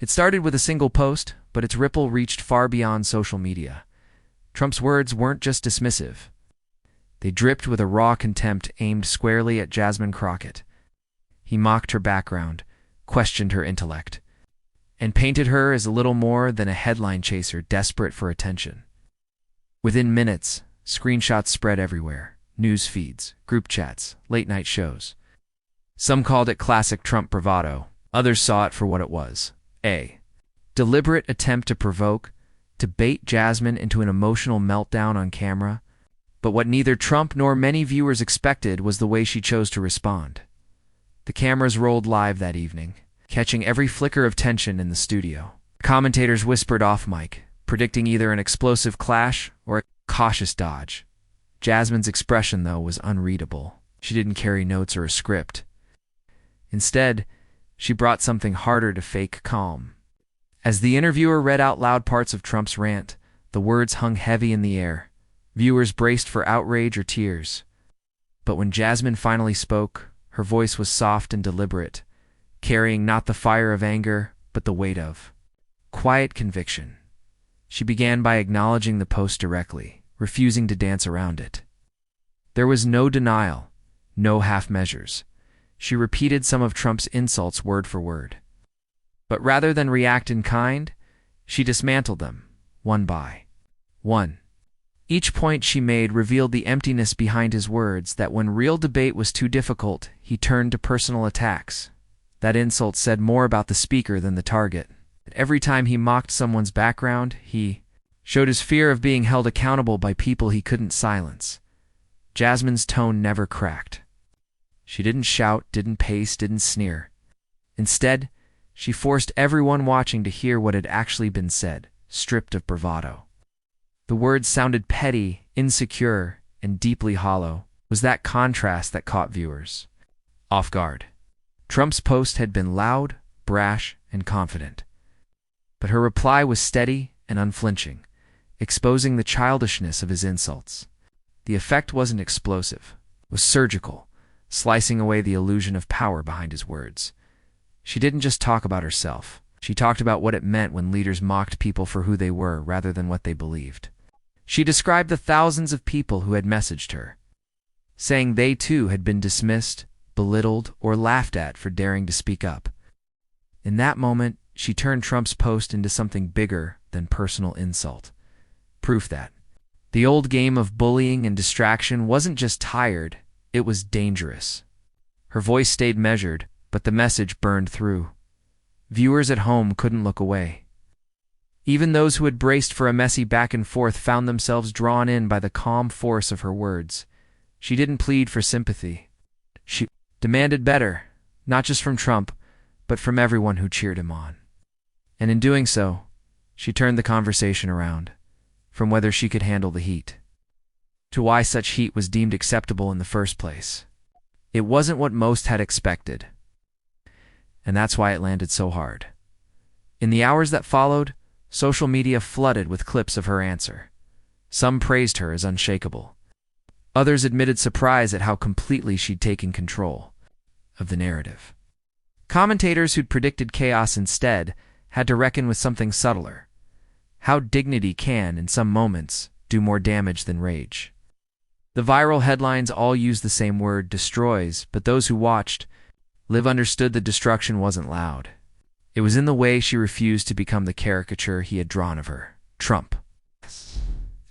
It started with a single post, but its ripple reached far beyond social media. Trump's words weren't just dismissive. They dripped with a raw contempt aimed squarely at Jasmine Crockett. He mocked her background, questioned her intellect, and painted her as little more than a headline chaser desperate for attention. Within minutes, screenshots spread everywhere: news feeds, group chats, late-night shows. Some called it classic Trump bravado. Others saw it for what it was: a deliberate attempt to provoke, to bait Jasmine into an emotional meltdown on camera. But what neither Trump nor many viewers expected was the way she chose to respond. The cameras rolled live that evening, catching every flicker of tension in the studio. Commentators whispered off mic, predicting either an explosive clash or a cautious dodge. Jasmine's expression, though, was unreadable. She didn't carry notes or a script. Instead, she brought something harder to fake: calm. As the interviewer read out loud parts of Trump's rant, the words hung heavy in the air. Viewers braced for outrage or tears. But when Jasmine finally spoke, her voice was soft and deliberate, carrying not the fire of anger, but the weight of quiet conviction. She began by acknowledging the post directly, refusing to dance around it. There was no denial, no half measures. She repeated some of Trump's insults word for word. But rather than react in kind, she dismantled them, one by one. Each point she made revealed the emptiness behind his words, that when real debate was too difficult, he turned to personal attacks. That insult said more about the speaker than the target. Every time he mocked someone's background, he showed his fear of being held accountable by people he couldn't silence. Jasmine's tone never cracked. She didn't shout, didn't pace, didn't sneer. Instead, she forced everyone watching to hear what had actually been said, stripped of bravado. The words sounded petty, insecure, and deeply hollow. It was that contrast that caught viewers off guard. Trump's post had been loud, brash, and confident. But her reply was steady and unflinching, exposing the childishness of his insults. The effect wasn't explosive. It was surgical, slicing away the illusion of power behind his words. She didn't just talk about herself. She talked about what it meant when leaders mocked people for who they were rather than what they believed. She described the thousands of people who had messaged her, saying they too had been dismissed, belittled, or laughed at for daring to speak up. In that moment, she turned Trump's post into something bigger than personal insult. Proof that the old game of bullying and distraction wasn't just tired, it was dangerous. Her voice stayed measured, but the message burned through. Viewers at home couldn't look away. Even those who had braced for a messy back and forth found themselves drawn in by the calm force of her words. She didn't plead for sympathy. She demanded better, not just from Trump, but from everyone who cheered him on. And in doing so, she turned the conversation around, from whether she could handle the heat to why such heat was deemed acceptable in the first place. It wasn't what most had expected, and that's why it landed so hard. In the hours that followed, social media flooded with clips of her answer. Some praised her as unshakable. Others admitted surprise at how completely she'd taken control of the narrative. Commentators who'd predicted chaos instead had to reckon with something subtler: how dignity can, in some moments, do more damage than rage. The viral headlines all used the same word, destroys, but those who watched live understood the destruction wasn't loud. It was in the way she refused to become the caricature he had drawn of her. Trump,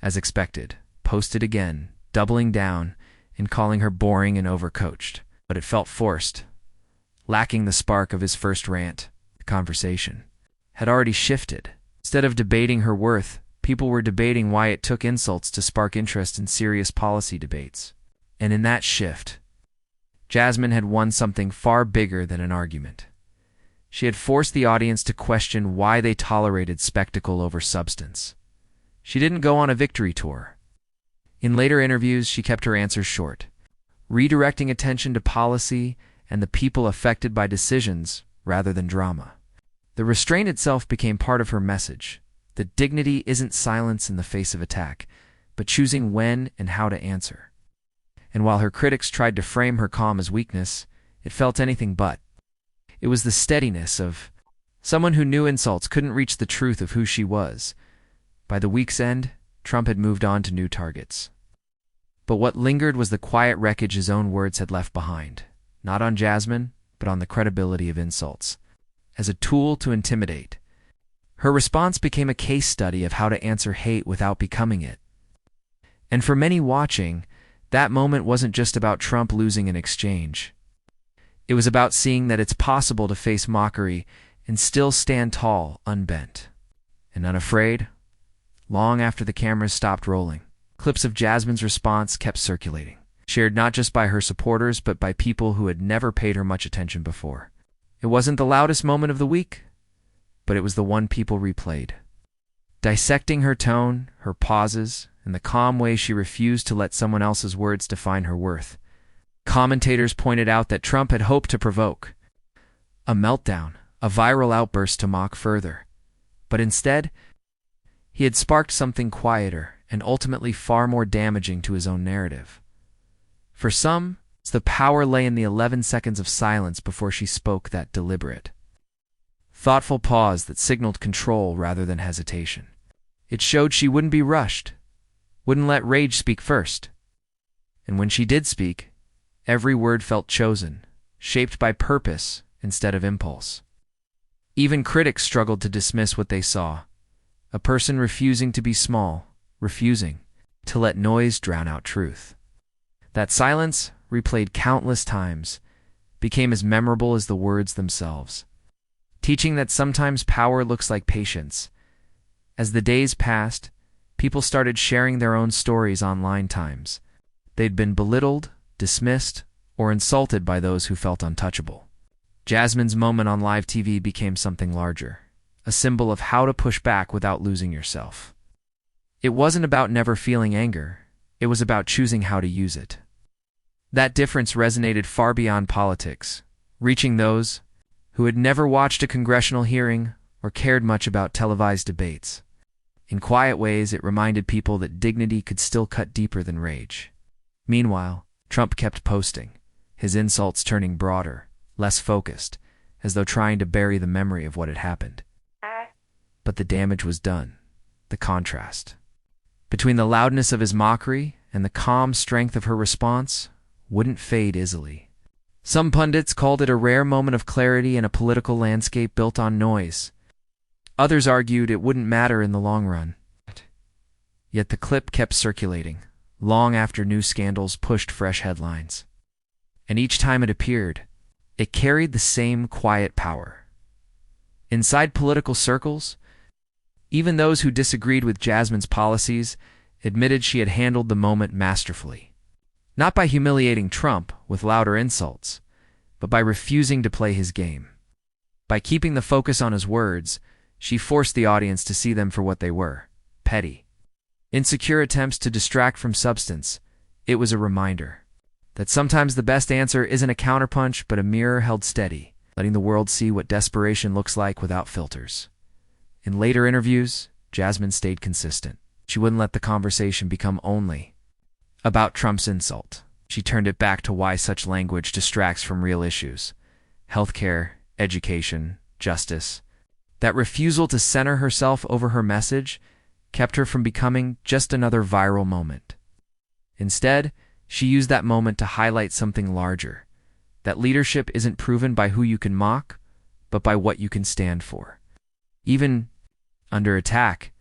as expected, posted again, doubling down and calling her boring and overcoached. But it felt forced, lacking the spark of his first rant. The conversation had already shifted. Instead of debating her worth, people were debating why it took insults to spark interest in serious policy debates. And in that shift, Jasmine had won something far bigger than an argument. She had forced the audience to question why they tolerated spectacle over substance. She didn't go on a victory tour. In later interviews, she kept her answers short, redirecting attention to policy and the people affected by decisions rather than drama. The restraint itself became part of her message. That dignity isn't silence in the face of attack, but choosing when and how to answer. And while her critics tried to frame her calm as weakness, it felt anything but. It was the steadiness of Someone who knew insults couldn't reach the truth of who she was. By the week's end, Trump had moved on to new targets. But what lingered was the quiet wreckage his own words had left behind, not on Jasmine, but on the credibility of insults. As a tool to intimidate, her response became a case study of how to answer hate without becoming it. And for many watching, that moment wasn't just about Trump losing an exchange. It was about seeing that it's possible to face mockery and still stand tall, unbent, and unafraid. Long after the cameras stopped rolling, clips of Jasmine's response kept circulating, shared not just by her supporters but by people who had never paid her much attention before. It wasn't the loudest moment of the week, but it was the one people replayed. Dissecting her tone, her pauses, and the calm way she refused to let someone else's words define her worth, commentators pointed out that Trump had hoped to provoke a meltdown, a viral outburst to mock further. But instead, he had sparked something quieter and ultimately far more damaging to his own narrative. For some, the power lay in the 11 seconds of silence before she spoke, that deliberate, thoughtful pause that signaled control rather than hesitation. It showed she wouldn't be rushed, wouldn't let rage speak first. And when she did speak, every word felt chosen, shaped by purpose instead of impulse. Even critics struggled to dismiss what they saw, a person refusing to be small, refusing to let noise drown out truth. That silence, replayed countless times, became as memorable as the words themselves, teaching that sometimes power looks like patience. As the days passed, people started sharing their own stories online. Times they'd been belittled, dismissed, or insulted by those who felt untouchable. Jasmine's moment on live TV became something larger, a symbol of how to push back without losing yourself. It wasn't about never feeling anger, it was about choosing how to use it. That difference resonated far beyond politics, reaching those who had never watched a congressional hearing or cared much about televised debates. In quiet ways, it reminded people that dignity could still cut deeper than rage. Meanwhile, Trump kept posting, his insults turning broader, less focused, as though trying to bury the memory of what had happened. But the damage was done. The contrast between the loudness of his mockery and the calm strength of her response wouldn't fade easily. Some pundits called it a rare moment of clarity in a political landscape built on noise. Others argued it wouldn't matter in the long run. Yet the clip kept circulating, long after new scandals pushed fresh headlines. And each time it appeared, it carried the same quiet power. Inside political circles, even those who disagreed with Jasmine's policies admitted she had handled the moment masterfully. Not by humiliating Trump with louder insults, but by refusing to play his game. By keeping the focus on his words, she forced the audience to see them for what they were, petty. Insecure attempts to distract from substance, it was a reminder that sometimes the best answer isn't a counterpunch but a mirror held steady, letting the world see what desperation looks like without filters. In later interviews, Jasmine stayed consistent. She wouldn't let the conversation become only about Trump's insult. She turned it back to why such language distracts from real issues: healthcare, education, justice. That refusal to center herself over her message kept her from becoming just another viral moment. Instead, she used that moment to highlight something larger: that leadership isn't proven by who you can mock, but by what you can stand for. Even under attack,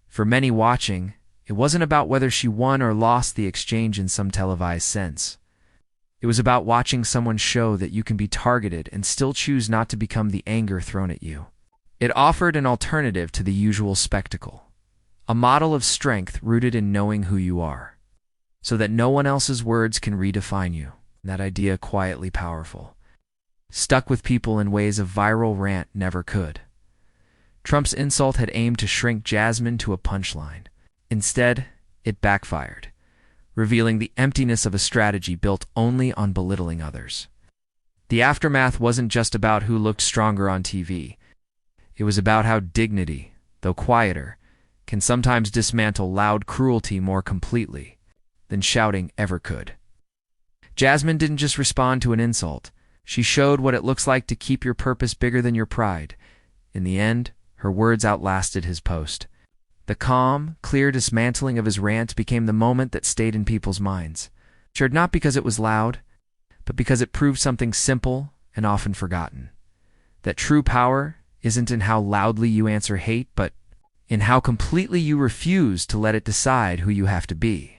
for many watching, it wasn't about whether she won or lost the exchange in some televised sense. It was about watching someone show that you can be targeted and still choose not to become the anger thrown at you. It offered an alternative to the usual spectacle, a model of strength rooted in knowing who you are, so that no one else's words can redefine you. That idea, quietly powerful, stuck with people in ways a viral rant never could. Trump's insult had aimed to shrink Jasmine to a punchline. Instead, it backfired, revealing the emptiness of a strategy built only on belittling others. The aftermath wasn't just about who looked stronger on TV. It was about how dignity, though quieter, can sometimes dismantle loud cruelty more completely than shouting ever could. Jasmine didn't just respond to an insult. She showed what it looks like to keep your purpose bigger than your pride. In the end, her words outlasted his post. The calm, clear dismantling of his rant became the moment that stayed in people's minds. Shared not because it was loud, but because it proved something simple and often forgotten. That true power isn't in how loudly you answer hate, but in how completely you refuse to let it decide who you have to be.